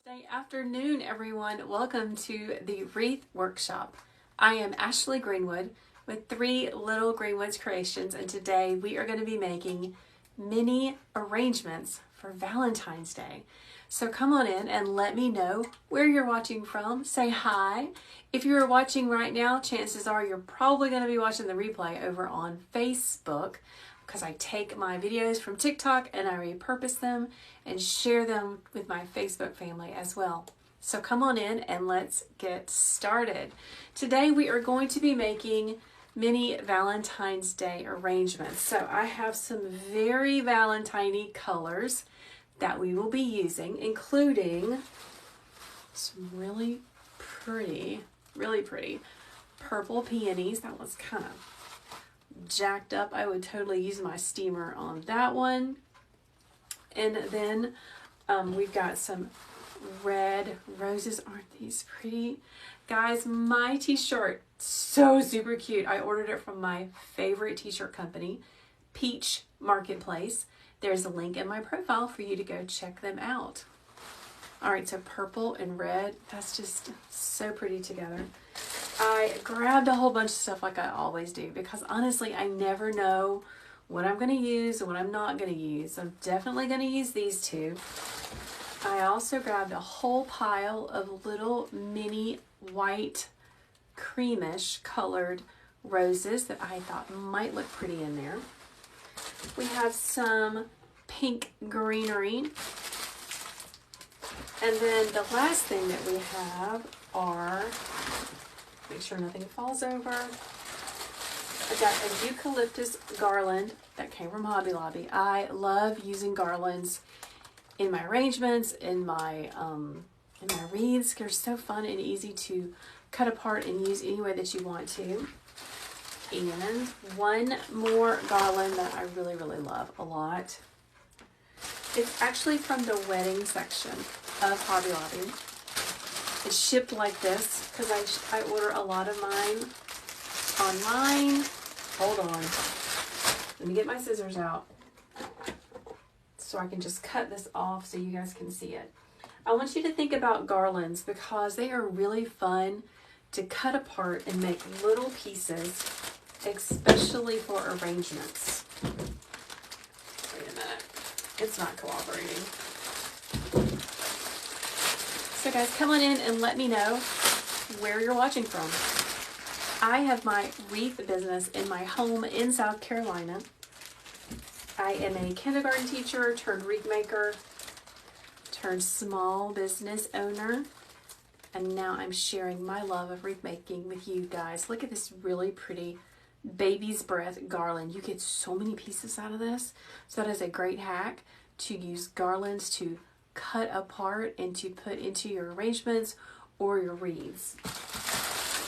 Good afternoon, everyone. Welcome to the Wreath Workshop. I am Ashley Greenwood with Three Little Greenwoods Creations, and today we are going to be making mini arrangements for Valentine's Day. So come on in and let me know where you're watching from. Say hi. If you're watching right now, chances are you're probably going to be watching the replay over on Facebook, because I take my videos from TikTok and I repurpose them and share them with my Facebook family as well. So come on in and let's get started. Today we are going to be making mini Valentine's Day arrangements. So I have some very Valentine-y colors that we will be using, including some really pretty purple peonies. That was kind of jacked up. I would totally use my steamer on that one. And then we've got some red roses. Aren't these pretty? Guys, my t-shirt, so super cute. I ordered it from my favorite t-shirt company, Peach Marketplace. There's a link in my profile for you to go check them out. All right, so purple and red, that's just so pretty together. I grabbed a whole bunch of stuff like I always do, because honestly, I never know what I'm going to use and what I'm not going to use. I'm definitely going to use these two. I also grabbed a whole pile of little mini white creamish colored roses that I thought might look pretty in there. We have some pink greenery. And then the last thing that we have are, make sure nothing falls over, I got a eucalyptus garland that came from Hobby Lobby. I love using garlands in my arrangements, in my wreaths. They're so fun and easy to cut apart and use any way that you want to. And one more garland that I really love a lot. It's actually from the wedding section of Hobby Lobby. It's shipped like this because I order a lot of mine online. Hold on. Let me get my scissors out so I can just cut this off so you guys can see it. I want you to think about garlands because they are really fun to cut apart and make little pieces, especially for arrangements. Wait a minute. It's not cooperating. So guys, come on in and let me know where you're watching from. I have my wreath business in my home in South Carolina. I am a kindergarten teacher turned wreath maker, turned small business owner, and now I'm sharing my love of wreath making with you guys. Look at this really pretty baby's breath garland. You get so many pieces out of this. So that is a great hack to use garlands to cut apart and to put into your arrangements or your wreaths.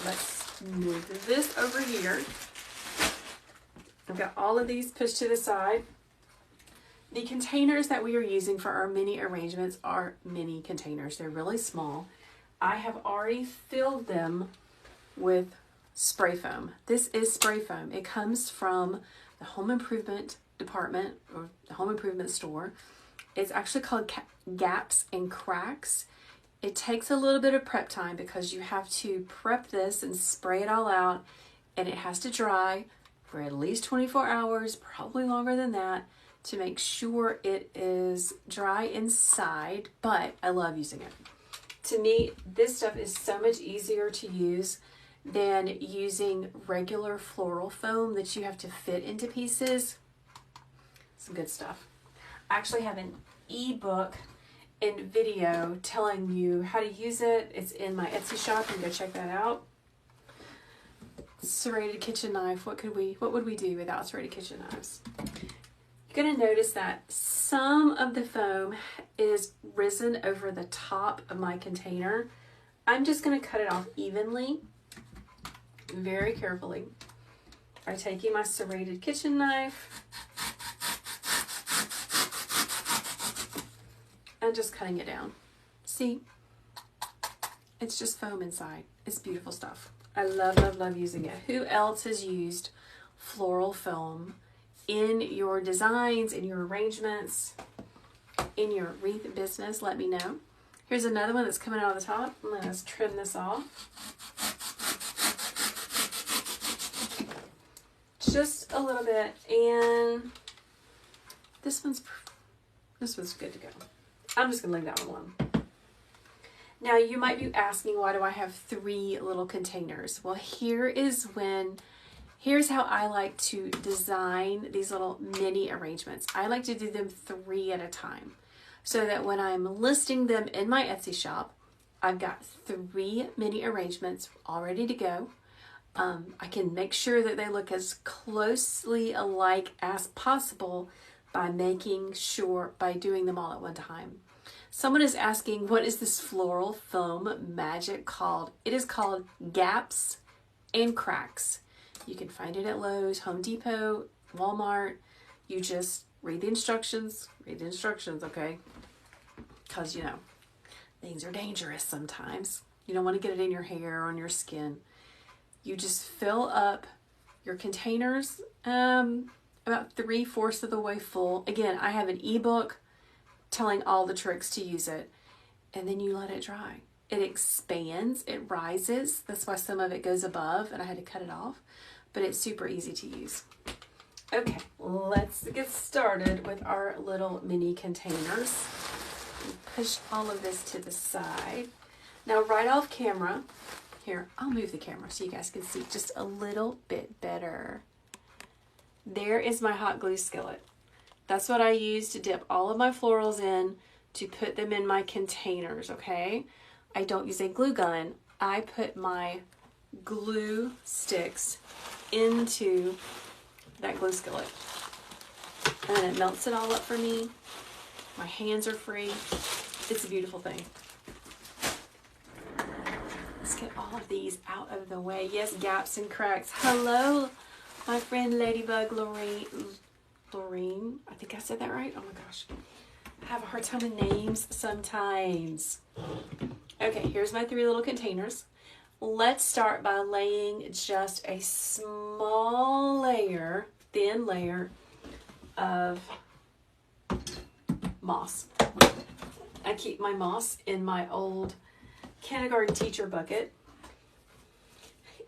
Let's move this over here. I've got all of these pushed to the side. The containers that we are using for our mini arrangements are mini containers. They're really small. I have already filled them with spray foam. This is spray foam. It comes from the home improvement department or the home improvement store. It's actually called Gaps and Cracks. It takes a little bit of prep time because you have to prep this and spray it all out, and it has to dry for at least 24 hours, probably longer than that, to make sure it is dry inside, but I love using it. To me, this stuff is so much easier to use than using regular floral foam that you have to fit into pieces. Some good stuff. I actually have an ebook and video telling you how to use it. It's in my Etsy shop. You can go check that out. Serrated kitchen knife. What would we do without serrated kitchen knives? You're going to notice that some of the foam is risen over the top of my container. I'm just going to cut it off evenly, very carefully, by taking my serrated kitchen knife and just cutting it down. See? It's just foam inside. It's beautiful stuff. I love using it. Who else has used floral foam in your designs, in your arrangements, in your wreath business? Let me know. Here's another one that's coming out of the top. I'm going to trim this off. Just a little bit, and this one's good to go. I'm just going to leave that one alone. Now, you might be asking, why do I have 3 little containers? Well, here's how I like to design these little mini arrangements. I like to do them 3 at a time, so that when I'm listing them in my Etsy shop, I've got 3 mini arrangements all ready to go. I can make sure that they look as closely alike as possible by doing them all at one time. Someone is asking, what is this floral foam magic called? It is called Gaps and Cracks. You can find it at Lowe's, Home Depot, Walmart. You just read the instructions, okay? Because, things are dangerous sometimes. You don't want to get it in your hair or on your skin. You just fill up your containers about 3/4 of the way full. Again, I have an ebook telling all the tricks to use it, and then you let it dry. It expands, it rises. That's why some of it goes above, and I had to cut it off, but it's super easy to use. Okay, let's get started with our little mini containers. Push all of this to the side. Now, right off camera, here, I'll move the camera so you guys can see just a little bit better. There is my hot glue skillet. That's what I use to dip all of my florals in to put them in my containers, okay? I don't use a glue gun. I put my glue sticks into that glue skillet. And then it melts it all up for me. My hands are free. It's a beautiful thing. Let's get all of these out of the way. Yes, gaps and cracks. Hello, my friend Ladybug Lorene. I think I said that right. Oh my gosh. I have a hard time with names sometimes. Okay, here's my 3 little containers. Let's start by laying just a small layer, thin layer of moss. I keep my moss in my old kindergarten teacher bucket.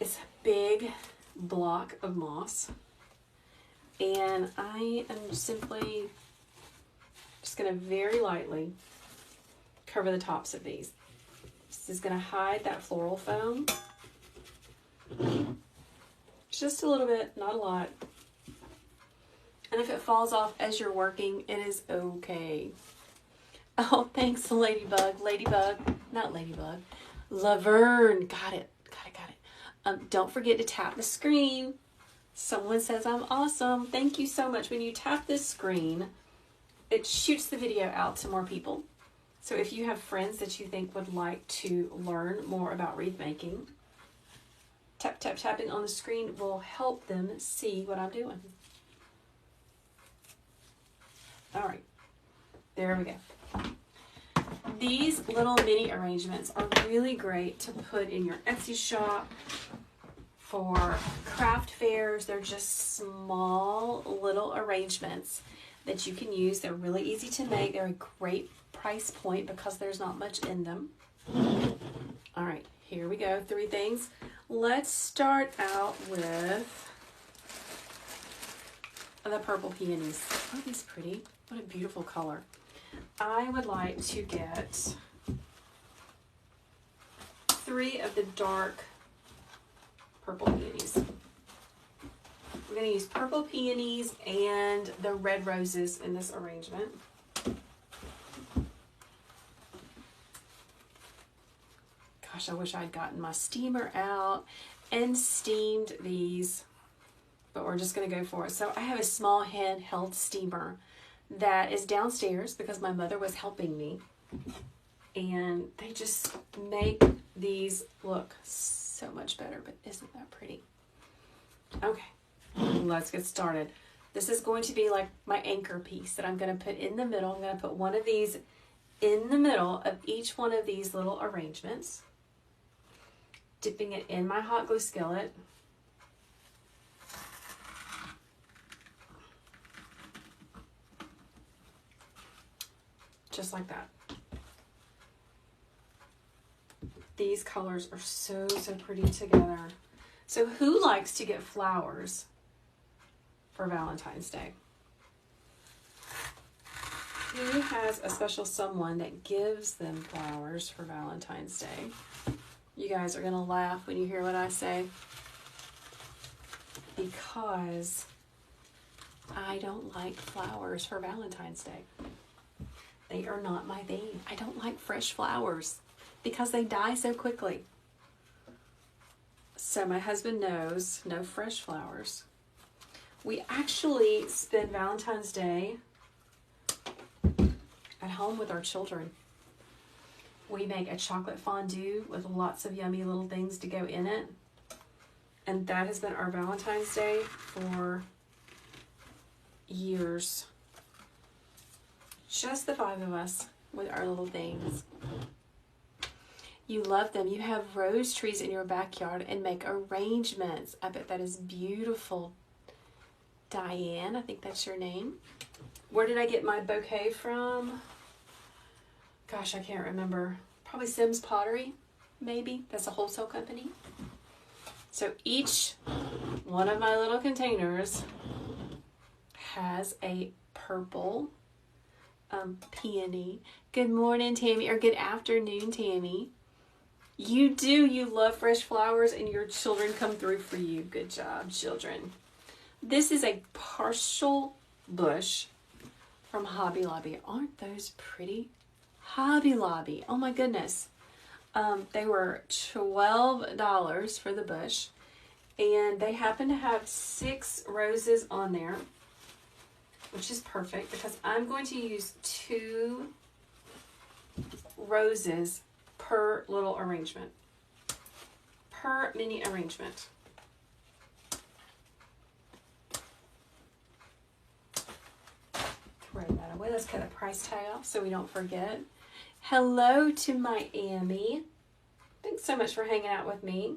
It's a big block of moss, and I am simply just going to very lightly cover the tops of these. This is going to hide that floral foam. Just a little bit, not a lot. And if it falls off as you're working, it is okay. Oh, thanks, Ladybug. Not Ladybug. Laverne. Got it. Don't forget to tap the screen. Someone says I'm awesome. Thank you so much. When you tap this screen, it shoots the video out to more people. So if you have friends that you think would like to learn more about wreath making, tapping on the screen will help them see what I'm doing. All right, there we go. These little mini arrangements are really great to put in your Etsy shop for craft fairs. They're just small little arrangements that you can use. They're really easy to make. They're a great price point because there's not much in them. All right, here we go. 3 things. Let's start out with the purple peonies. Aren't these pretty? What a beautiful color. I would like to get 3 of the dark purple peonies. We're going to use purple peonies and the red roses in this arrangement. Gosh, I wish I'd gotten my steamer out and steamed these, but we're just going to go for it. So I have a small handheld steamer that is downstairs because my mother was helping me, and they just make these look so much better. But isn't that pretty? Okay, let's get started. This is going to be like my anchor piece that I'm going to put in the middle. I'm going to put one of these in the middle of each one of these little arrangements, dipping it in my hot glue skillet. Just like that. These colors are so, so pretty together. So who likes to get flowers for Valentine's Day? Who has a special someone that gives them flowers for Valentine's Day? You guys are going to laugh when you hear what I say, because I don't like flowers for Valentine's Day. They are not my thing. I don't like fresh flowers because they die so quickly. So my husband knows, no fresh flowers. We actually spend Valentine's Day at home with our children. We make a chocolate fondue with lots of yummy little things to go in it. And that has been our Valentine's Day for years. Just the 5 of us with our little things. You love them. You have rose trees in your backyard and make arrangements. I bet that is beautiful. Diane, I think that's your name. Where did I get my bouquet from? Gosh, I can't remember. Probably Sims Pottery, maybe. That's a wholesale company. So each one of my little containers has a purple peony. Good morning, Tammy, or good afternoon, Tammy. You love fresh flowers and your children come through for you. Good job, children. This is a partial bush from Hobby Lobby. Aren't those pretty? Hobby Lobby. Oh my goodness. They were $12 for the bush, and they happen to have 6 roses on there, which is perfect because I'm going to use 2 roses per little arrangement, per mini arrangement. Throw that away. Let's cut the price tag off so we don't forget. Hello to Miami. Thanks so much for hanging out with me.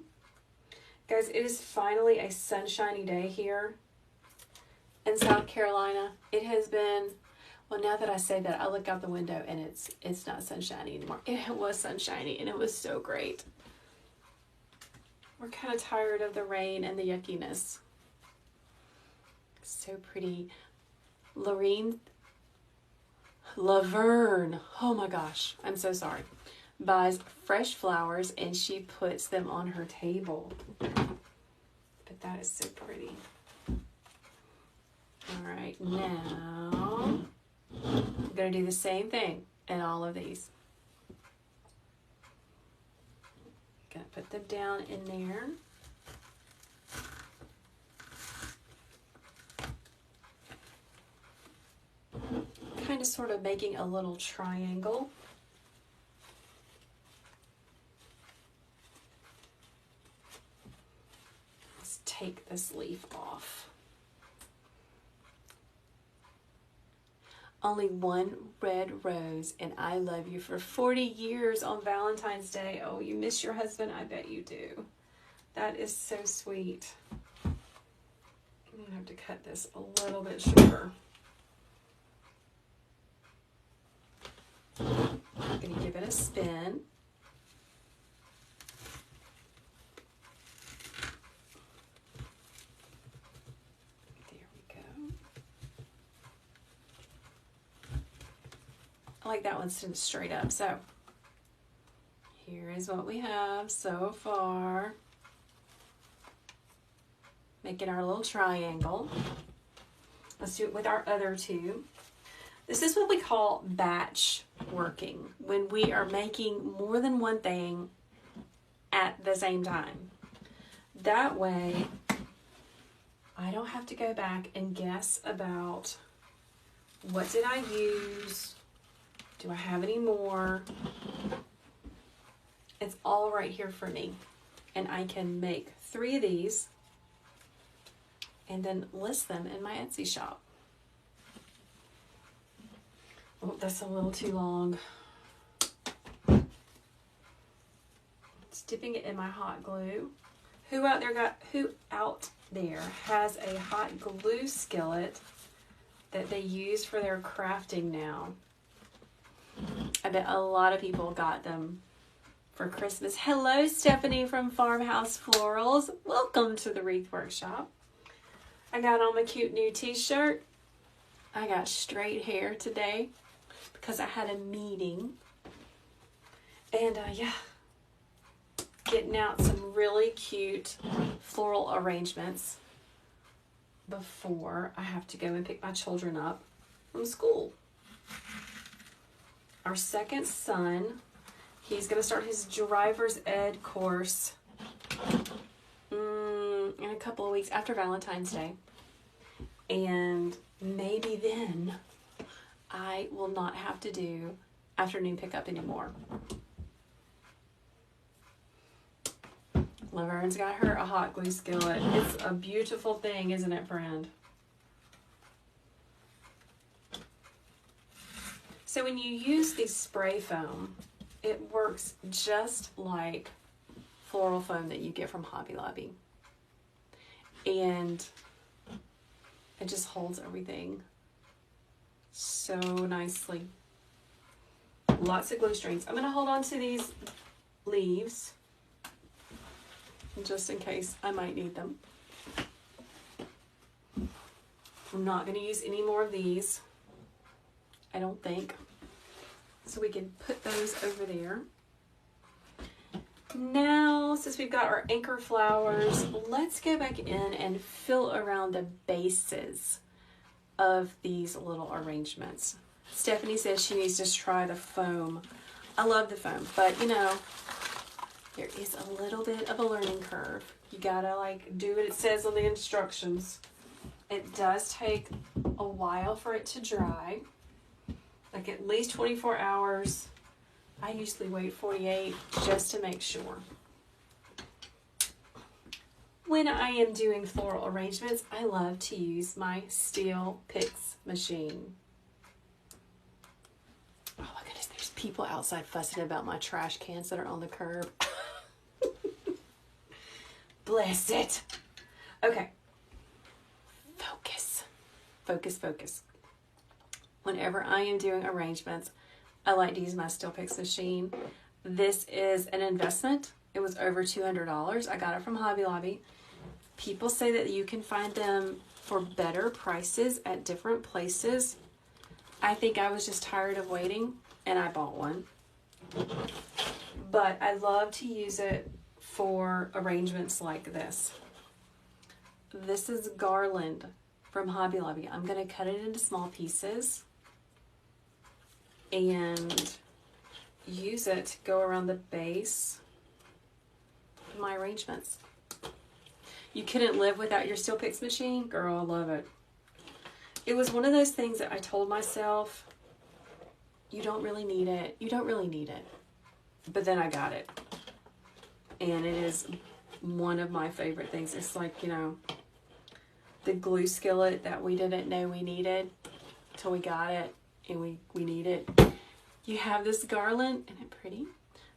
Guys, it is finally a sunshiny day here in South Carolina. It has been, well, now that I say that, I look out the window and it's not sunshiny anymore. It was sunshiny and it was so great. We're kind of tired of the rain and the yuckiness. So pretty. Laverne, oh my gosh, I'm so sorry, buys fresh flowers and she puts them on her table. But that is so pretty. All right, now I'm going to do the same thing in all of these. Going to put them down in there. Kind of sort of making a little triangle. Let's take this leaf off. Only one red rose, and I love you for 40 years on Valentine's Day. Oh, you miss your husband? I bet you do. That is so sweet. I'm gonna have to cut this a little bit shorter. I'm going to give it a spin. There we go. I like that one sitting straight up. So here is what we have so far. Making our little triangle. Let's do it with our other 2. This is what we call batch working, when we are making more than one thing at the same time. That way, I don't have to go back and guess about what did I use? Do I have any more? It's all right here for me. And I can make 3 of these and then list them in my Etsy shop. Oh, that's a little too long. Just dipping it in my hot glue. Who out there has a hot glue skillet that they use for their crafting now? I bet a lot of people got them for Christmas. Hello, Stephanie from Farmhouse Florals. Welcome to the Wreath Workshop. I got on my cute new t-shirt. I got straight hair today because I had a meeting. And yeah, getting out some really cute floral arrangements before I have to go and pick my children up from school. Our second son, he's going to start his driver's ed course in a couple of weeks after Valentine's Day. And maybe then I will not have to do afternoon pickup anymore. Laverne's got her a hot glue skillet. It's a beautiful thing, isn't it, friend? So when you use the spray foam, it works just like floral foam that you get from Hobby Lobby. And it just holds everything so nicely. Lots of glue strings. I'm going to hold on to these leaves just in case I might need them. I'm not going to use any more of these, I don't think. So we can put those over there. Now, since we've got our anchor flowers, let's go back in and fill around the bases of these little arrangements. Stephanie says she needs to try the foam. I love the foam, but you know, there is a little bit of a learning curve. You gotta like do what it says on the instructions. It does take a while for it to dry, like at least 24 hours. I usually wait 48 just to make sure. When I am doing floral arrangements, I love to use my steel picks machine. Oh my goodness, there's people outside fussing about my trash cans that are on the curb. Bless it. Okay. Focus. Focus, focus. Whenever I am doing arrangements, I like to use my Steel Picks machine. This is an investment. It was over $200. I got it from Hobby Lobby. People say that you can find them for better prices at different places. I think I was just tired of waiting and I bought one. But I love to use it for arrangements like this. This is garland from Hobby Lobby. I'm going to cut it into small pieces and use it to go around the base of my arrangements. You couldn't live without your Steel Picks machine? Girl, I love it. It was one of those things that I told myself, you don't really need it. You don't really need it. But then I got it. And it is one of my favorite things. It's like, you know, the glue skillet that we didn't know we needed till we got it and we need it. You have this garland, isn't it pretty?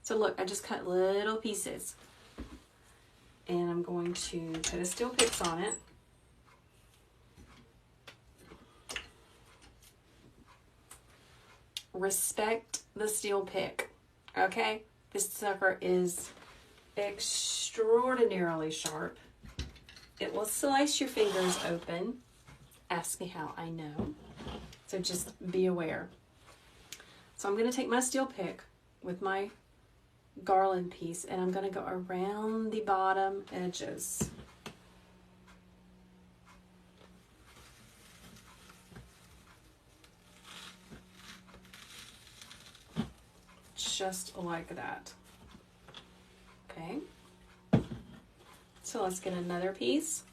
So look, I just cut little pieces. And I'm going to put a Steel Picks on it. Respect the steel pick, okay? This sucker is extraordinarily sharp. It will slice your fingers open. Ask me how, I know. So just be aware. So I'm going to take my steel pick with my garland piece and I'm going to go around the bottom edges. Just like that. Okay. So let's get another piece.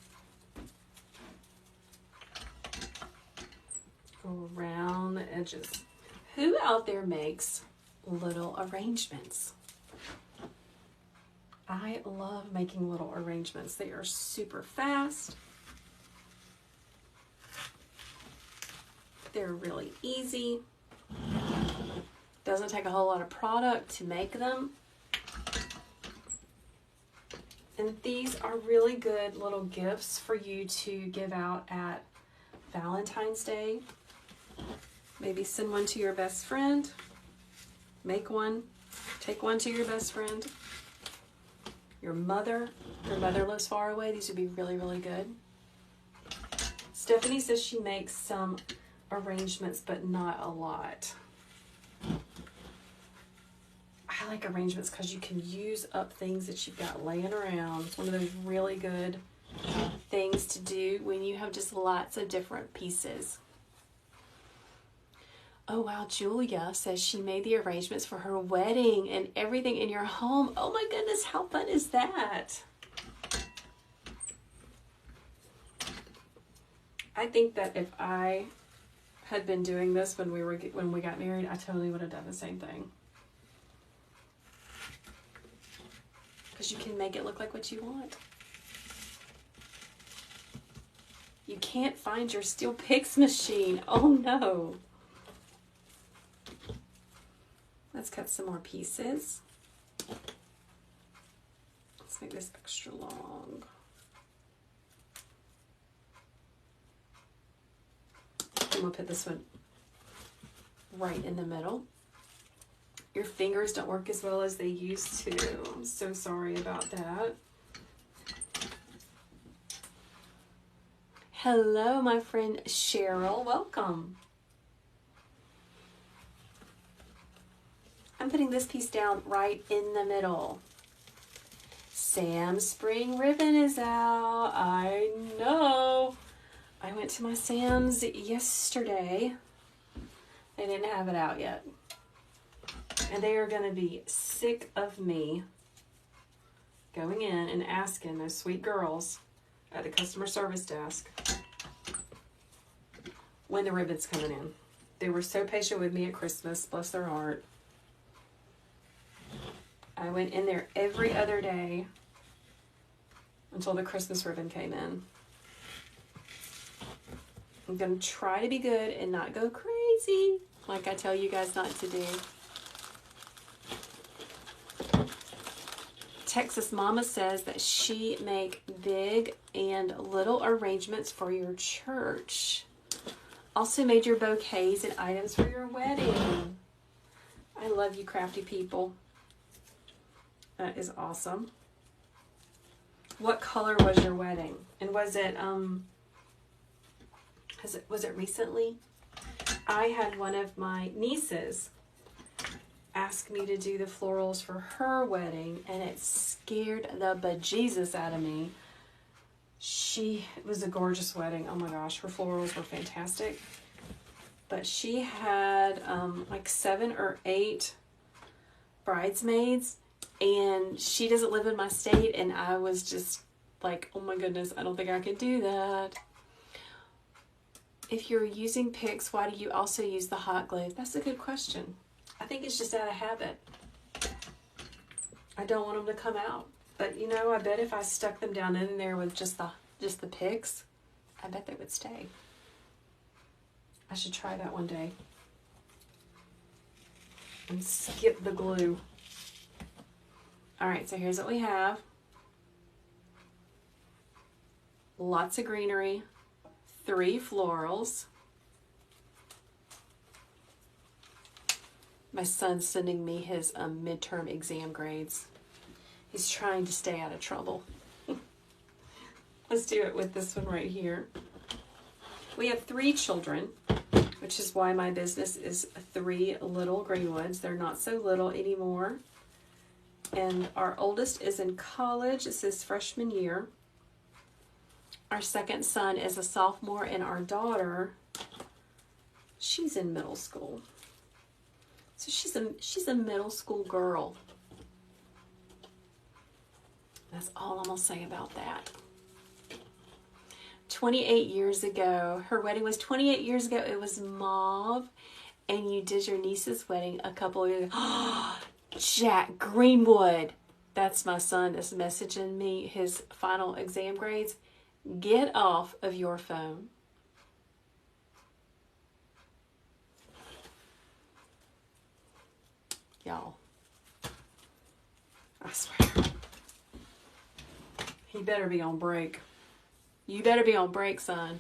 Around the edges. Who out there makes little arrangements? I love making little arrangements. They are super fast. They're really easy. Doesn't take a whole lot of product to make them. And these are really good little gifts for you to give out at Valentine's Day. Maybe send one to your best friend. Make one. Take one to your best friend. Your mother lives far away. These would be really, really good. Stephanie says she makes some arrangements, but not a lot. I like arrangements because you can use up things that you've got laying around. It's one of those really good things to do when you have just lots of different pieces. Oh wow, Julia says she made the arrangements for her wedding and everything in your home. Oh my goodness, how fun is that? I think that if I had been doing this when we got married, I totally would have done the same thing. Because you can make it look like what you want. You can't find your Steel Picks machine. Oh no. Let's cut some more pieces. Let's make this extra long. And we'll put this one right in the middle. Your fingers don't work as well as they used to. I'm so sorry about that. Hello, my friend Cheryl. Welcome. I'm putting this piece down right in the middle. Sam's spring ribbon is out. I know. I went to my Sam's yesterday. They didn't have it out yet. And they are going to be sick of me going in and asking those sweet girls at the customer service desk when the ribbon's coming in. They were so patient with me at Christmas, bless their heart. I went in there every other day until the Christmas ribbon came in. I'm going to try to be good and not go crazy like I tell you guys not to do. Texas Mama says that she make big and little arrangements for your church. Also made your bouquets and items for your wedding. I love you crafty people. That is awesome. What color was your wedding? And was it recently? I had one of my nieces ask me to do the florals for her wedding, and it scared the bejesus out of me. It was a gorgeous wedding. Oh my gosh, her florals were fantastic. But she had like 7 or 8 bridesmaids, and she doesn't live in my state, and I was just like, oh my goodness, I don't think I could do that. If you're using picks, why do you also use the hot glue? That's a good question. I think it's just out of habit. I don't want them to come out. But you know, I bet if I stuck them down in there with just the picks, I bet they would stay. I should try that one day. And skip the glue. Alright, so here's what we have. Lots of greenery. 3 florals. My son's sending me his midterm exam grades. He's trying to stay out of trouble. Let's do it with this one right here. We have 3 children, which is why my business is 3 little Greenwoods. They're not so little anymore. And our oldest is in college. It's his freshman year. Our second son is a sophomore, and our daughter, she's in middle school. So she's a middle school girl. That's all I'm going to say about that. 28 years ago, her wedding was 28 years ago. It was mauve, and you did your niece's wedding a couple of years ago. Jack Greenwood. That's my son that's messaging me his final exam grades. Get off of your phone. Y'all, I swear, he better be on break. You better be on break, son.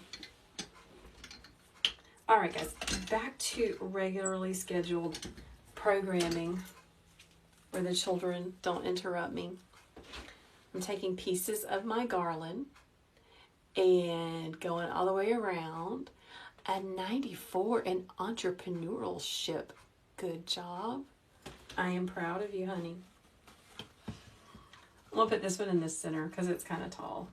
All right, guys, back to regularly scheduled programming where the children don't interrupt me. I'm taking pieces of my garland and going all the way around. A 94 in entrepreneurship. Good job. I am proud of you, honey. I'm going to put this one in the center because it's kind of tall.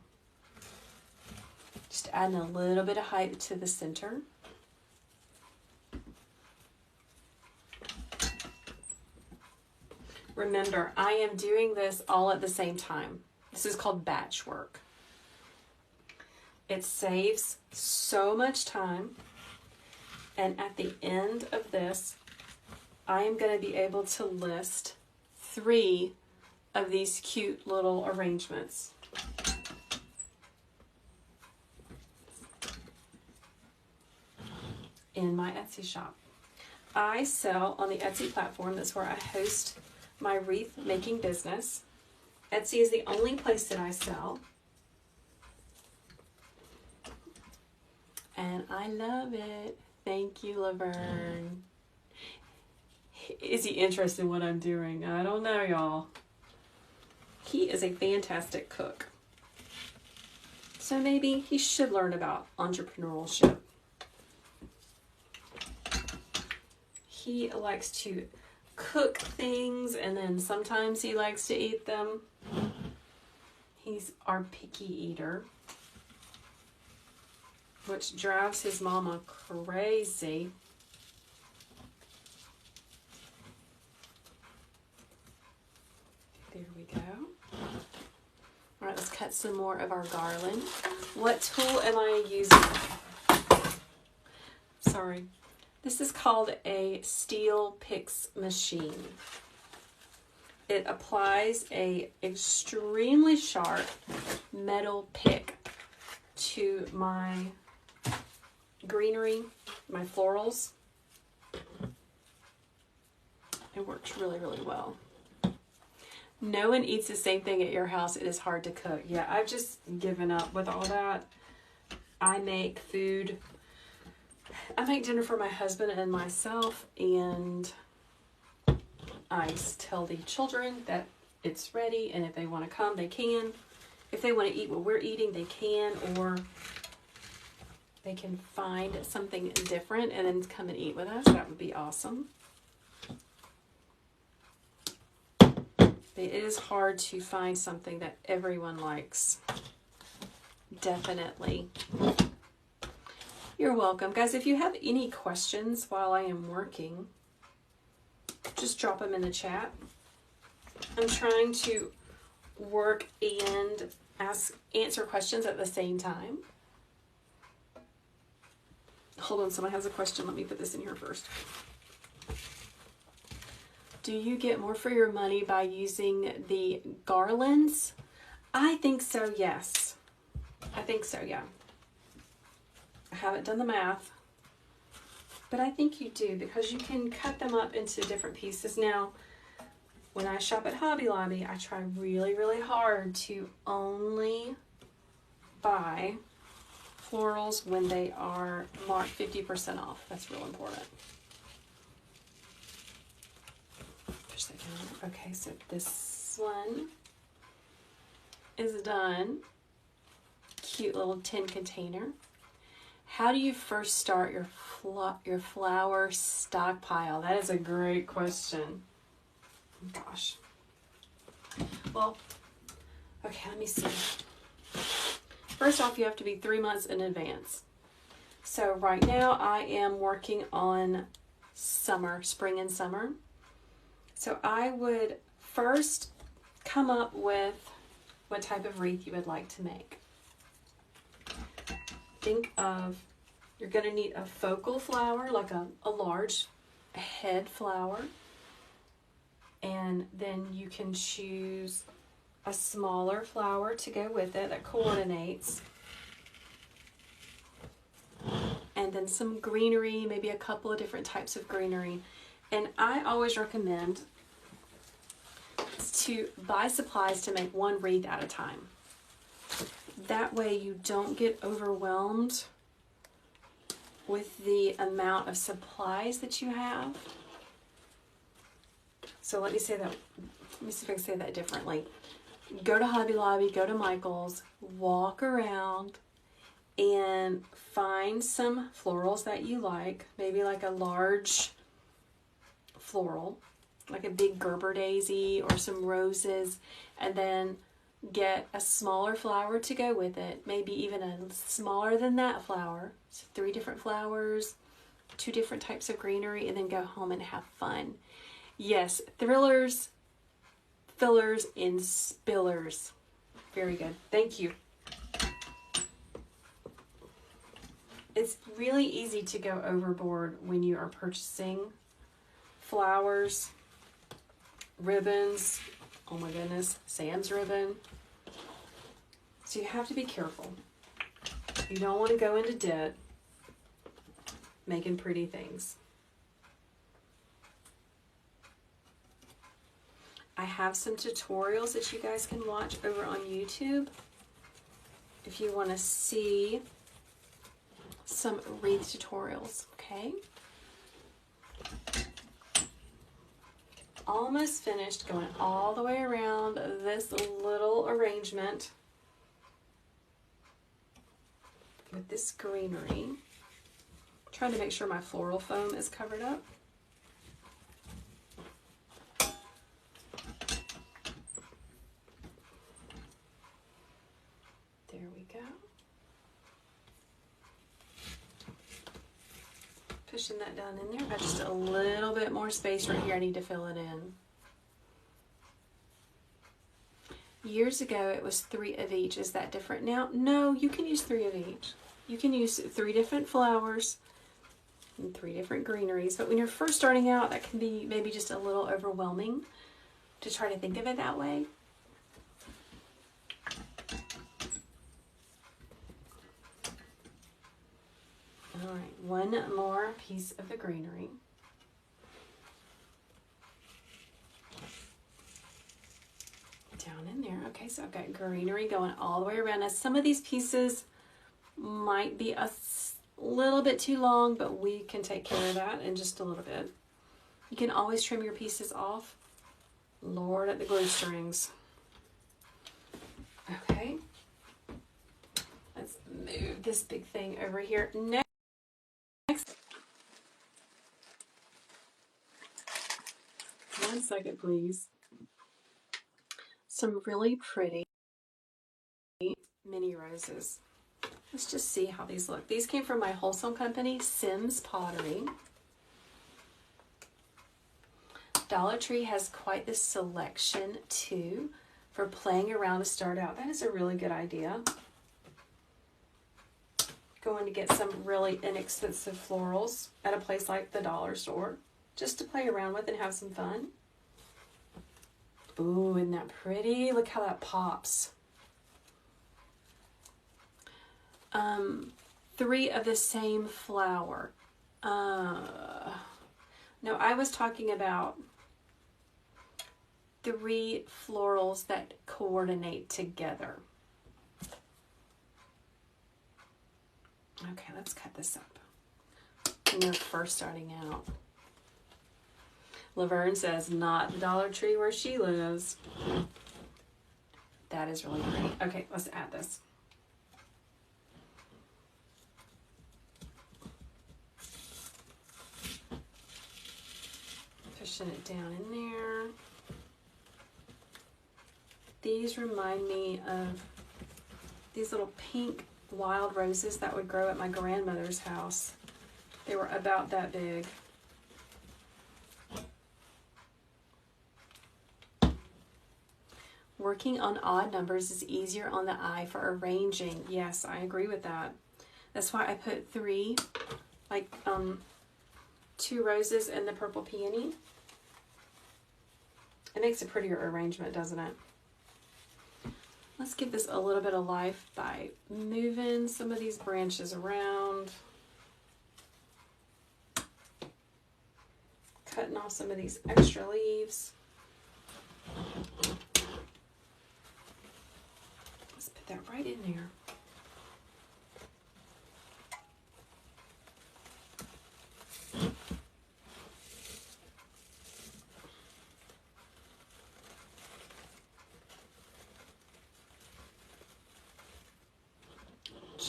Just adding a little bit of height to the center. Remember, I am doing this all at the same time. This is called batch work. It saves so much time. And at the end of this, I am going to be able to list 3 of these cute little arrangements. In my Etsy shop. I sell on the Etsy platform. That's where I host my wreath making business. Etsy is the only place that I sell. And I love it. Thank you, Laverne. Is he interested in what I'm doing? I don't know, y'all. He is a fantastic cook. So maybe he should learn about entrepreneurship. He likes to cook things and then sometimes he likes to eat them. He's our picky eater, which drives his mama crazy. There we go. All right, let's cut some more of our garland. What tool am I using? Sorry. This is called a steel picks machine. It applies a extremely sharp metal pick to my greenery, my florals. It works really, really well. No one eats the same thing at your house. It is hard to cook. Yeah, I've just given up with all that. I make food. I make dinner for my husband and myself, and I tell the children that it's ready, and if they want to come, they can. If they want to eat what we're eating, they can, or they can find something different and then come and eat with us. That would be awesome. It is hard to find something that everyone likes. Definitely. You're welcome. Guys, if you have any questions while I am working, just drop them in the chat. I'm trying to work and answer questions at the same time. Hold on, someone has a question. Let me put this in here first. Do you get more for your money by using the garlands? I think so, yes. I think so, yeah. I haven't done the math, but I think you do, because you can cut them up into different pieces. Now, when I shop at Hobby Lobby, I try really, really hard to only buy florals when they are marked 50% off. That's real important. Okay, so this one is done. Cute little tin container. How do you first start your flower stockpile? That is a great question. Gosh. Well, okay, let me see. First off, you have to be 3 months in advance. So right now I am working on summer, spring and summer. So I would first come up with what type of wreath you would like to make. Think of, you're going to need a focal flower, like a large head flower. And then you can choose a smaller flower to go with it that coordinates. And then some greenery, maybe a couple of different types of greenery. And I always recommend to buy supplies to make one wreath at a time. That way you don't get overwhelmed with the amount of supplies that you have. So let me say that me see if I can say that differently. Go to Hobby Lobby, go to Michael's, walk around and find some florals that you like. Maybe like a large floral, like a big Gerber daisy or some roses, and then get a smaller flower to go with it, maybe even a smaller than that flower. So 3 different flowers, 2 different types of greenery, and then go home and have fun. Yes, thrillers, fillers, and spillers. Very good. Thank you. It's really easy to go overboard when you are purchasing flowers, ribbons. Oh my goodness, Sam's ribbon. So you have to be careful. You don't want to go into debt making pretty things. I have some tutorials that you guys can watch over on YouTube if you want to see some wreath tutorials, okay? Almost finished going all the way around this little arrangement with this greenery. Trying to make sure my floral foam is covered up. There we go. Pushing that down in there. Got just a little bit more space right here. I need to fill it in. Years ago, it was 3 of each. Is that different now? No, you can use 3 of each. You can use 3 different flowers and 3 different greeneries. But when you're first starting out, that can be maybe just a little overwhelming to try to think of it that way. All right, one more piece of the greenery. Down in there. Okay, so I've got greenery going all the way around. Now, some of these pieces might be a little bit too long, but we can take care of that in just a little bit. You can always trim your pieces off. Lord at the glue strings. Okay. Let's move this big thing over here. Next. One second, please. Some really pretty mini roses. Let's just see how these look. These came from my wholesale company, Sims Pottery. Dollar Tree has quite the selection too for playing around to start out. That is a really good idea. Going to get some really inexpensive florals at a place like the dollar store just to play around with and have some fun. Ooh, isn't that pretty? Look how that pops. 3 of the same flower. No, I was talking about 3 florals that coordinate together. Okay, let's cut this up. When you're first starting out. Laverne says, not the Dollar Tree where she lives. That is really pretty. Okay, let's add this. Pushing it down in there. These remind me of these little pink wild roses that would grow at my grandmother's house. They were about that big. Working on odd numbers is easier on the eye for arranging. Yes, I agree with that. That's why I put 3, like 2 roses and the purple peony. It makes a prettier arrangement, doesn't it? Let's give this a little bit of life by moving some of these branches around. Cutting off some of these extra leaves. Let's put that right in there.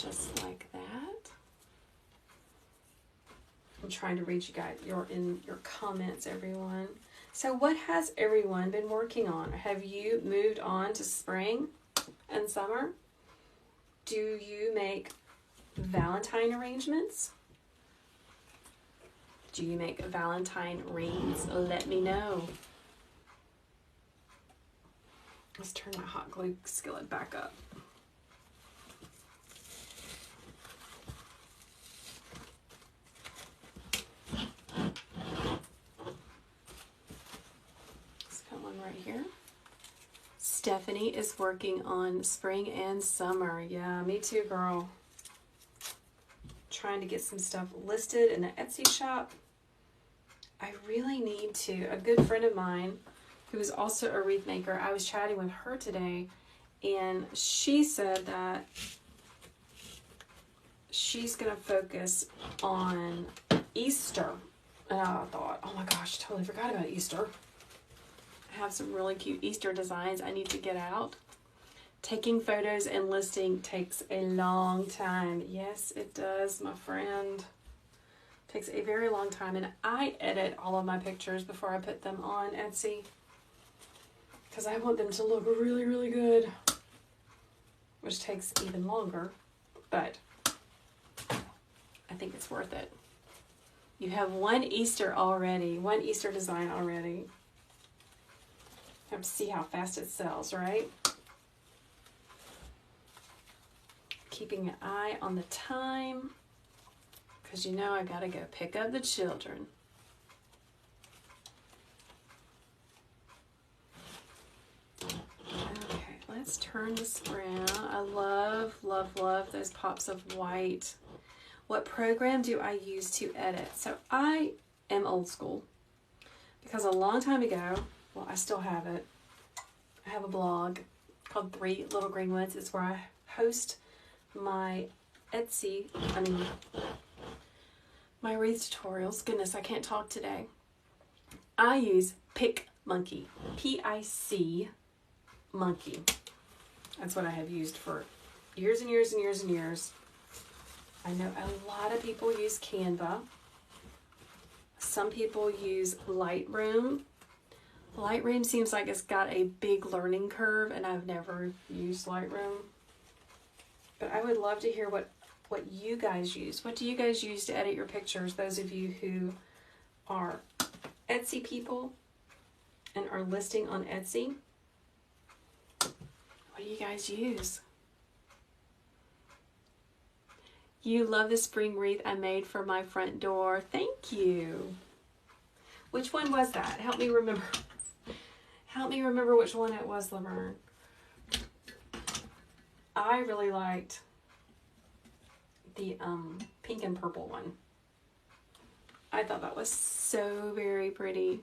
just like that. I'm trying to read you guys your comments, everyone. So what has everyone been working on? Have you moved on to spring and summer? Do you make Valentine arrangements? Do you make Valentine wreaths? Let me know. Let's turn that hot glue skillet back up. Let's put one right here. Stephanie is working on spring and summer. Yeah, me too, girl. Trying to get some stuff listed in the Etsy shop. I really need to. A good friend of mine who is also a wreath maker, I was chatting with her today, and she said that she's going to focus on Easter. And I thought, oh my gosh, totally forgot about Easter. I have some really cute Easter designs I need to get out. Taking photos and listing takes a long time. Yes, it does, my friend. Takes a very long time, and I edit all of my pictures before I put them on Etsy because I want them to look really, really good, which takes even longer, but I think it's worth it. You have one Easter already, one Easter design already. Have to see how fast it sells, right? Keeping an eye on the time, because you know I gotta go pick up the children. Okay, let's turn this around. I love, love, love those pops of white. What program do I use to edit? So I am old school because a long time ago, well, I still have it. I have a blog called 3 Little Greenwoods. It's where I host my my wreath tutorials. Goodness, I can't talk today. I use PicMonkey, P-I-C Monkey. That's what I have used for years and years and years and years. I know a lot of people use Canva. Some people use Lightroom. Lightroom seems like it's got a big learning curve, and I've never used Lightroom. But I would love to hear what you guys use. What do you guys use to edit your pictures? Those of you who are Etsy people and are listing on Etsy. What do you guys use? You love the spring wreath I made for my front door. Thank you. Which one was that? Help me remember. Help me remember which one it was, Laverne. I really liked the pink and purple one. I thought that was so very pretty.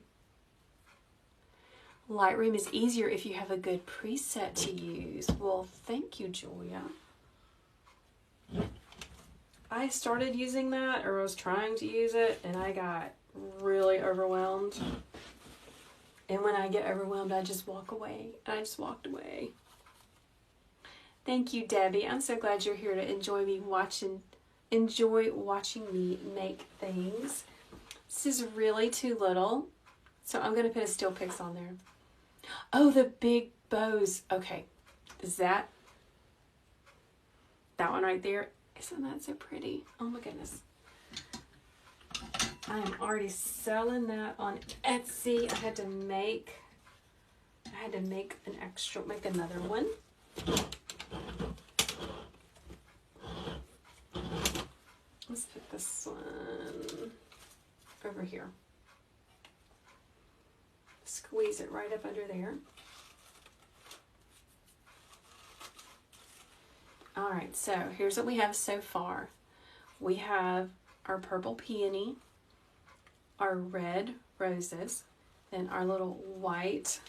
Lightroom is easier if you have a good preset to use. Well, thank you, Julia. I started using that, or was trying to use it, and I got really overwhelmed. And when I get overwhelmed, I just walk away. And I just walked away. Thank you, Debbie. I'm so glad you're here to enjoy watching me make things. This is really too little, so I'm going to put a still pics on there. Oh, the big bows. Okay, is that one right there? Isn't that so pretty? Oh my goodness. I am already selling that on Etsy. I had to make make another one. Let's put this one over here. Squeeze it right up under there. All right, so here's what we have so far. We have our purple peony, our red roses, then our little white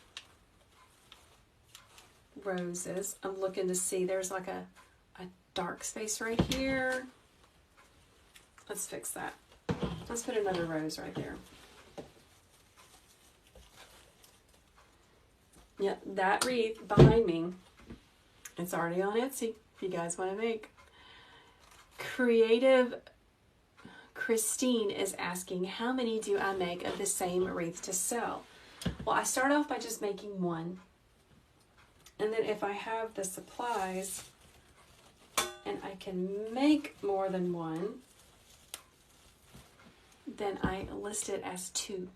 roses. I'm looking to see, there's like a dark space right here. Let's fix that. Let's put another rose right there. Yep, that wreath behind me, it's already on Etsy if you guys want to make. Creative Christine is asking, how many do I make of the same wreath to sell? Well, I start off by just making one. And then if I have the supplies and I can make more than one, then I list it as 2.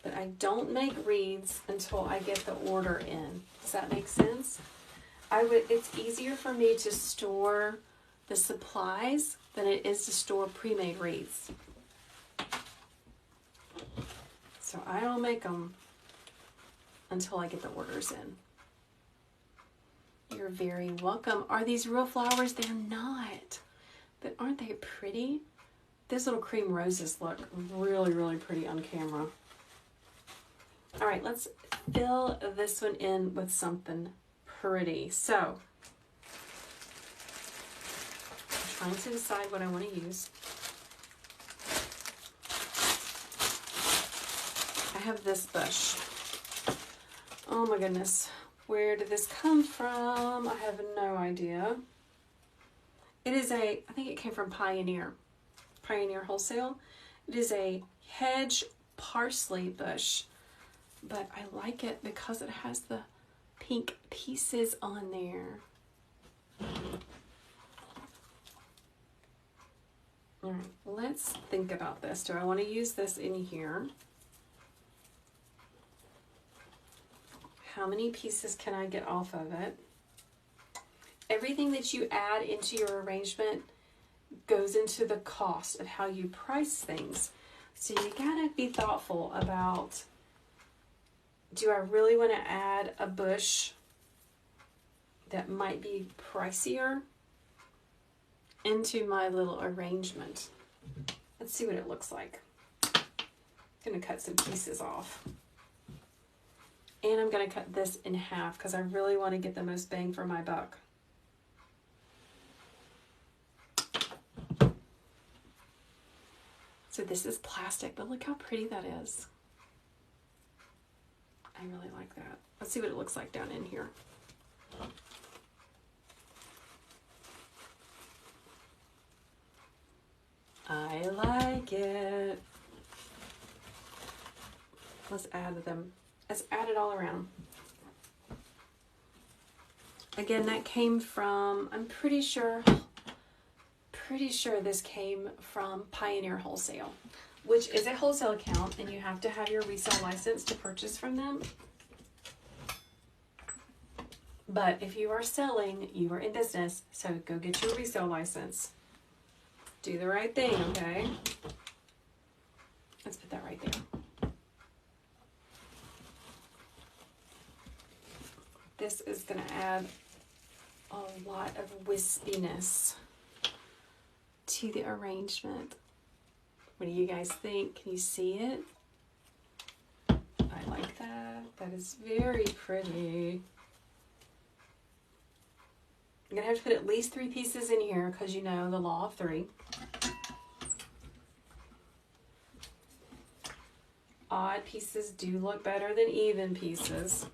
But I don't make wreaths until I get the order in. Does that make sense? It's easier for me to store the supplies than it is to store pre-made wreaths. So I don't make them until I get the orders in. You're very welcome. Are these real flowers? They're not. But aren't they pretty? Those little cream roses look really, really pretty on camera. All right, let's fill this one in with something pretty. So, I'm trying to decide what I want to use. I have this bush. Oh my goodness. Where did this come from? I have no idea. It is I think it came from Pioneer Wholesale. It is a hedge parsley bush, but I like it because it has the pink pieces on there. All right, let's think about this. Do I want to use this in here? How many pieces can I get off of it? Everything that you add into your arrangement goes into the cost of how you price things. So you gotta be thoughtful about, do I really want to add a bush that might be pricier into my little arrangement? Let's see what it looks like. I'm gonna cut some pieces off. And I'm going to cut this in half because I really want to get the most bang for my buck. So this is plastic, but look how pretty that is. I really like that. Let's see what it looks like down in here. I like it. Let's add them. Let's add it all around. Again, that came from, I'm pretty sure this came from Pioneer Wholesale, which is a wholesale account, and you have to have your resale license to purchase from them. But if you are selling, you are in business, so go get your resale license. Do the right thing, okay? Let's put that right there. This is going to add a lot of wispiness to the arrangement. What do you guys think? Can you see it? I like that. That is very pretty. I'm going to have to put at least 3 pieces in here because you know the law of 3. Odd pieces do look better than even pieces.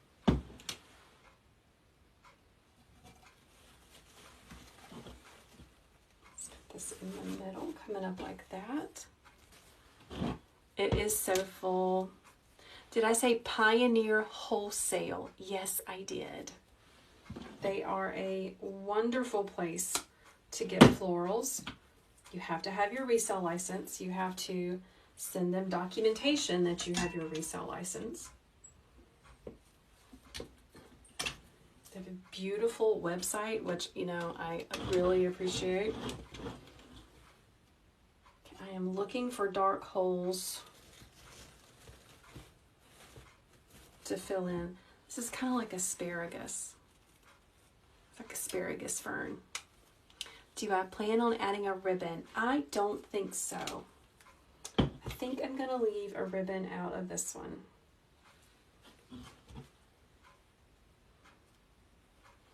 This in the middle, coming up like that. It is so full. Did I say Pioneer Wholesale? Yes, I did. They are a wonderful place to get florals. You have to have your resale license. You have to send them documentation that you have your resale license. They have a beautiful website, which, you know, I really appreciate. I am looking for dark holes to fill in. This is kind of like asparagus. It's like asparagus fern. Do I plan on adding a ribbon? I don't think so. I think I'm going to leave a ribbon out of this one.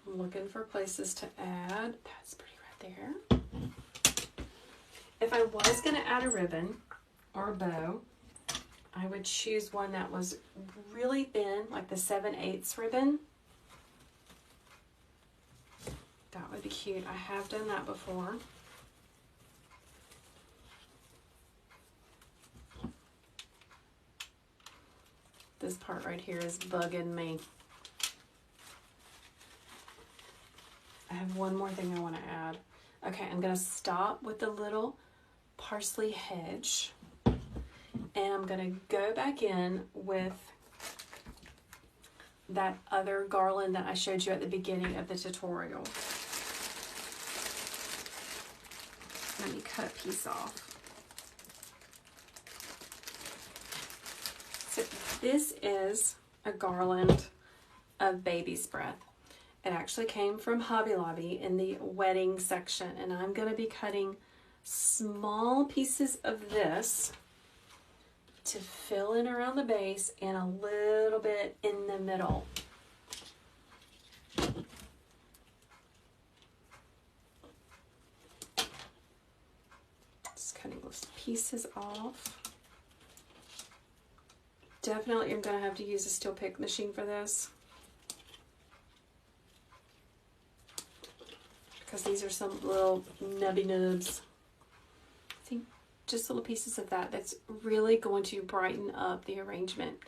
I'm looking for places to add. That's pretty right there. If I was going to add a ribbon or a bow, I would choose one that was really thin, like the 7/8 ribbon. That would be cute. I have done that before. This part right here is bugging me. I have one more thing I want to add. Okay, I'm going to stop with the little parsley hedge. And I'm going to go back in with that other garland that I showed you at the beginning of the tutorial. Let me cut a piece off. So this is a garland of baby's breath. It actually came from Hobby Lobby in the wedding section, and I'm going to be cutting small pieces of this to fill in around the base and a little bit in the middle. Just cutting those pieces off. Definitely I'm going to have to use a steel pick machine for this, because these are some little nubby nubs. See, just little pieces of that. That's really going to brighten up the arrangement.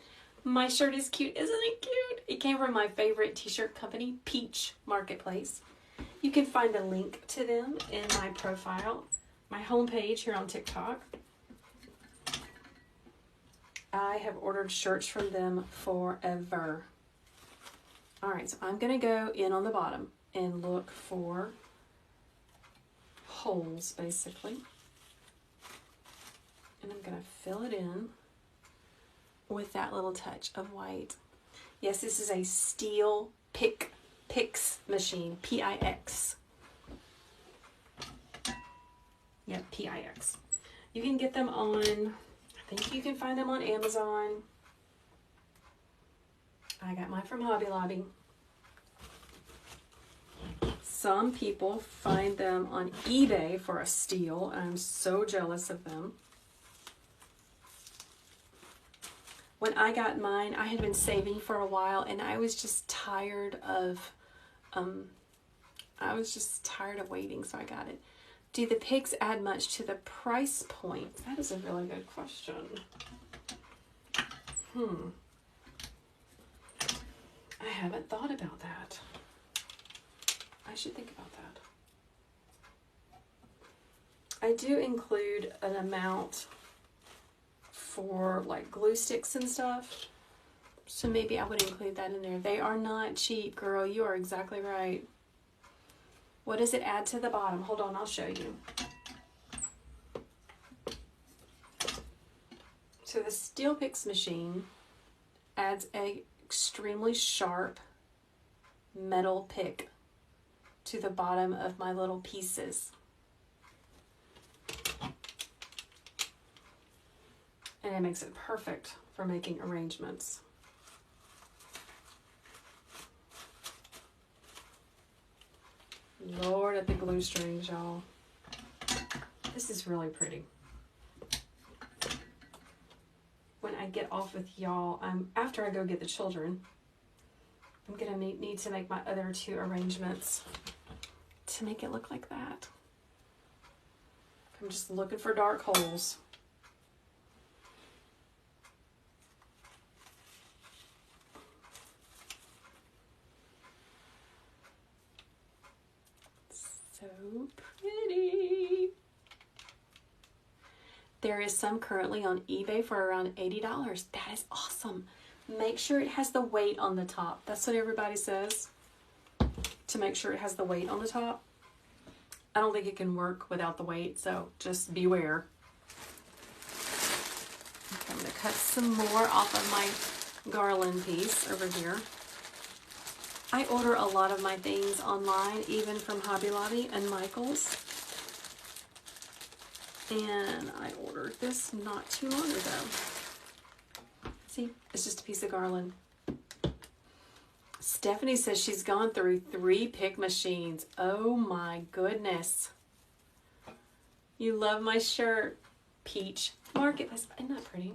My shirt is cute, isn't it cute? It came from my favorite t-shirt company, Peach Marketplace. You can find a link to them in my profile, my homepage here on TikTok. I have ordered shirts from them forever. All right, so I'm gonna go in on the bottom and look for holes, basically. And I'm gonna fill it in with that little touch of white. Yes, this is a steel pix machine, P-I-X. Yep, P-I-X. You can get them on, I think you can find them on Amazon. I got mine from Hobby Lobby. Some people find them on eBay for a steal, and I'm so jealous of them. When I got mine, I had been saving for a while, and I was just tired of, waiting, so I got it. Do the pigs add much to the price point? That is a really good question. I haven't thought about that. I should think about that. I do include an amount for like glue sticks and stuff, so maybe I would include that in there. They are not cheap, girl. You are exactly right. What does it add to the bottom? Hold on, I'll show you. So the Steel Pix machine adds a extremely sharp metal pick to the bottom of my little pieces. And it makes it perfect for making arrangements. Lord at the glue strings, y'all. This is really pretty. When I get off with y'all, after I go get the children, I'm gonna need to make my other two arrangements to make it look like that. I'm just looking for dark holes. So pretty. There is some currently on eBay for around $80. That is awesome. Make sure it has the weight on the top. That's what everybody says, to make sure it has the weight on the top. I don't think it can work without the weight, so just beware. Okay, I'm going to cut some more off of my garland piece over here. I order a lot of my things online, even from Hobby Lobby and Michael's. And I ordered this not too long ago. See, it's just a piece of garland. Stephanie says she's gone through 3 pick machines. Oh my goodness. You love my shirt. Peach Marketplace. Isn't that pretty?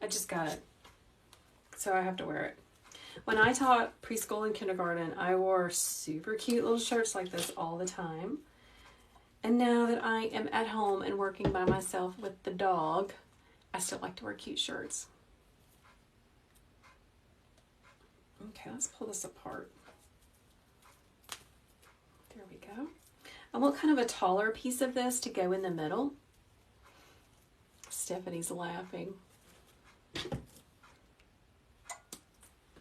I just got it, so I have to wear it. When I taught preschool and kindergarten, I wore super cute little shirts like this all the time. And now that I am at home and working by myself with the dog, I still like to wear cute shirts. Okay, let's pull this apart. There we go. I want kind of a taller piece of this to go in the middle. Stephanie's laughing.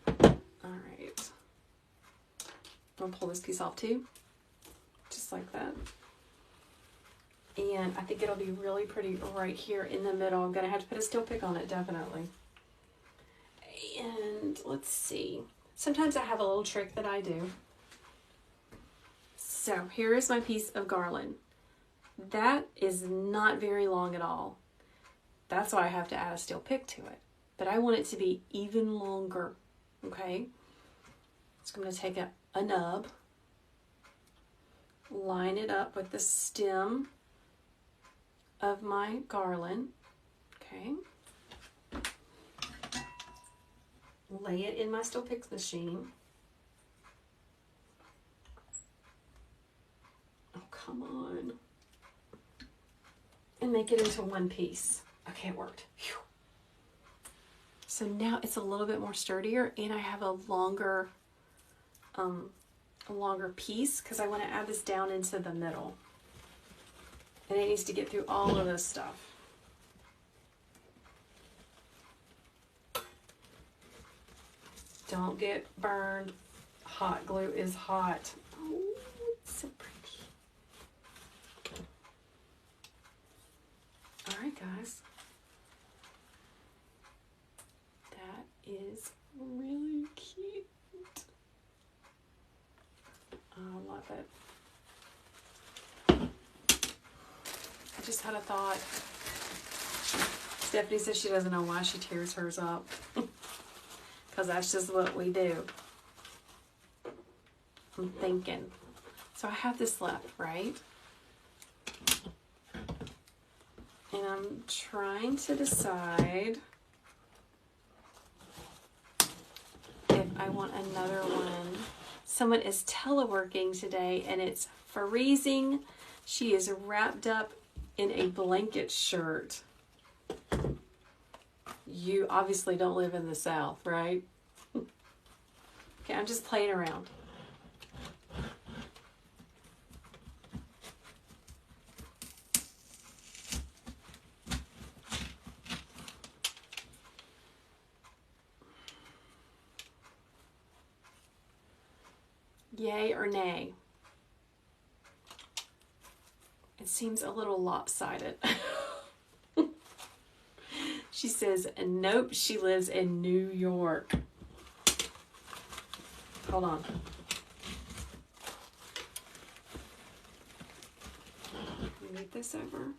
All right. I'm gonna pull this piece off too, just like that. And I think it'll be really pretty right here in the middle. I'm gonna have to put a steel pick on it, definitely. And let's see. Sometimes I have a little trick that I do. So here is my piece of garland. That is not very long at all. That's why I have to add a steel pick to it. But I want it to be even longer, okay? So I'm going to take a nub, line it up with the stem of my garland, okay? Lay it in my steel pick machine. Oh, come on. And make it into one piece. Okay, it worked. Whew. So now it's a little bit more sturdier, and I have a longer piece because I want to add this down into the middle. And it needs to get through all of this stuff. Don't get burned. Hot glue is hot. Oh, it's so pretty. All right, guys. That is really cute. I love it. I just had a thought. Stephanie says she doesn't know why she tears hers up. Because that's just what we do. I'm thinking. So I have this left, right? And I'm trying to decide if I want another one. Someone is teleworking today and it's freezing. She is wrapped up in a blanket shirt. You obviously don't live in the South, right? Okay, I'm just playing around. Yay or nay? It seems a little lopsided. She says, nope, she lives in New York. Hold on. Move this over.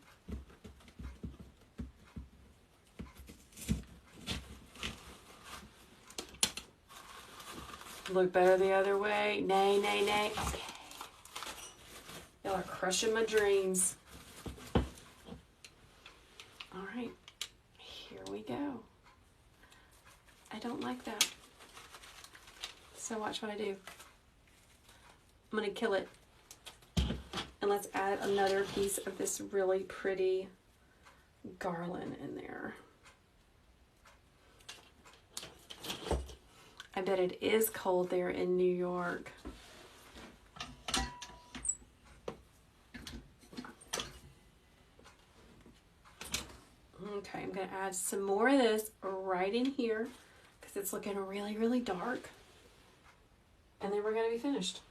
Look better the other way. Nay, nay, nay. Okay. Y'all are crushing my dreams. All right. Here we go. I don't like that. So watch what I do. I'm going to kill it. And let's add another piece of this really pretty garland in there. I bet it is cold there in New York. Okay, I'm going to add some more of this right in here because it's looking really, really dark. And then we're going to be finished.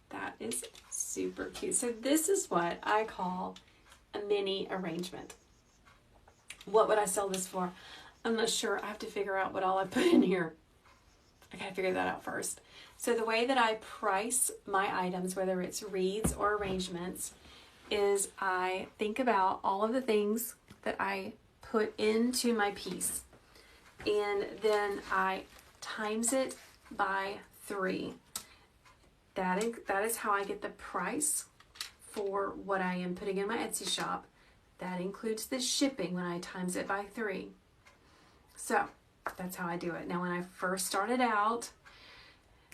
That is super cute. So this is what I call a mini arrangement. What would I sell this for? I'm not sure. I have to figure out what all I put in here. I gotta figure that out first. So the way that I price my items, whether it's wreaths or arrangements, is I think about all of the things that I put into my piece. And then I times it by 3. That is how I get the price for what I am putting in my Etsy shop. That includes the shipping when I times it by 3. So that's how I do it. Now when I first started out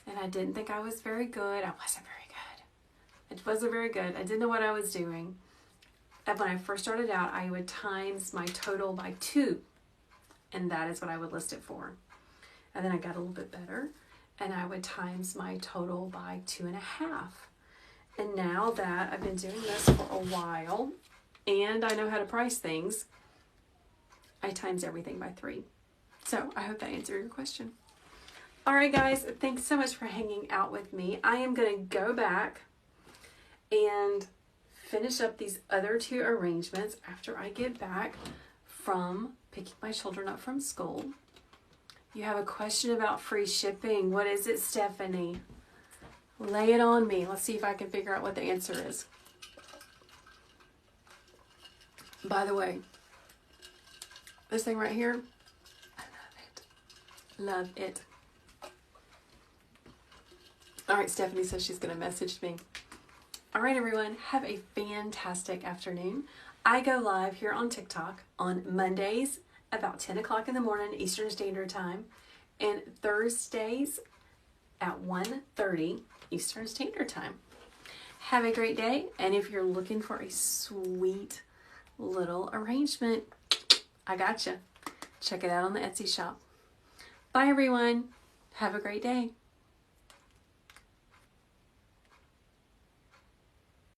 and I didn't think I was very good, I wasn't very good. I didn't know what I was doing. And when I first started out, I would times my total by 2, and that is what I would list it for. And then I got a little bit better, and I would times my total by 2.5. And now that I've been doing this for a while, and I know how to price things, I times everything by 3. So I hope that answered your question. All right, guys, thanks so much for hanging out with me. I am going to go back and finish up these other 2 arrangements after I get back from picking my children up from school. You have a question about free shipping. What is it, Stephanie? Lay it on me. Let's see if I can figure out what the answer is. By the way, this thing right here, I love it. Love it. All right, Stephanie says she's going to message me. All right, everyone, have a fantastic afternoon. I go live here on TikTok on Mondays about 10 o'clock in the morning, Eastern Standard Time, and Thursdays at 1:30 Eastern Standard Time. Have a great day, and if you're looking for a sweet little arrangement, I got you. Check it out on the Etsy shop. Bye, everyone. Have a great day.